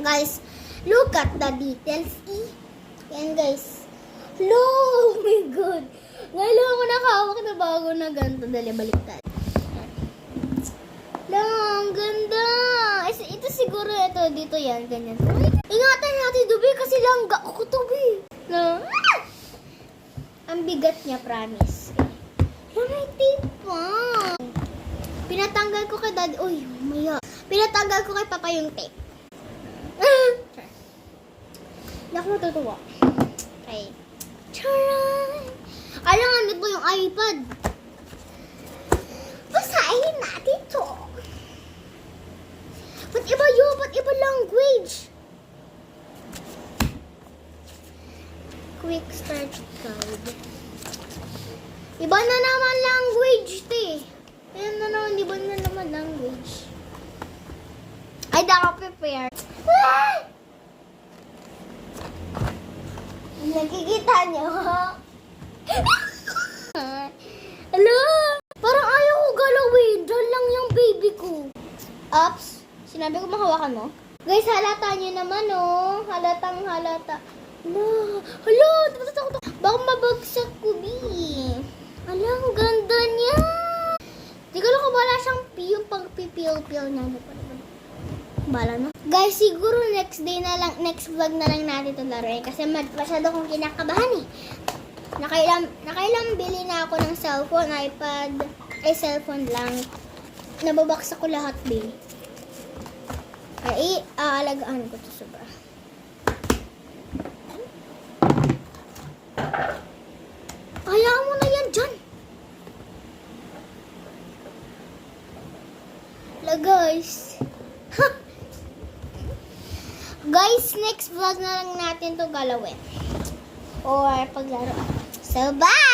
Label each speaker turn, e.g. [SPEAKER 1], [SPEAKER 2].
[SPEAKER 1] Guys, look at the details. Yan guys. Oh my God. Ngayon ako nakahawak na bago na ganito. Dali, baliktad. Ang ganda. Ito siguro, dito yan, ganyan. Ingatan natin, Dubi, kasi langga ako, Dubi. No? Ang bigat niya, promise. May tape pa. Pinatanggal ko kay Daddy. Uy, maya. Pinatanggal ko kay Papa yung tape. Hindi ako matutuwa. Okay. Charan! Alam ito yung iPad. Basahin natin to. Ba't iba yun? Ba't iba language? Quick start guide. Iba na naman language, te. Ayan na naman, iba na naman language. Ay, di ako prepared. Nakikita niyo? Hello? Parang ayaw ko galawin. Diyan lang yung baby ko. Ups. Sinabi ko mahawakan mo. Guys, halata niyo naman, oh. Halatang halata. Hala, baka mabagsak ko, B. Hala, ang ganda niya. Di ko lang kung wala siyang yung pag-pipil-pil niya. Bala na. Guys, siguro next vlog na lang natin ito laruin. Kasi masyado kong kinakabahan eh. Nakailang bili na ako ng cellphone, iPad, cellphone lang. Nababaksak ko lahat, B. Ay, aalagaan ko ito sobra. Hayaan mo na yan dyan. Guys. Guys, next vlog na lang natin to galawin. Or paglaro. So, bye!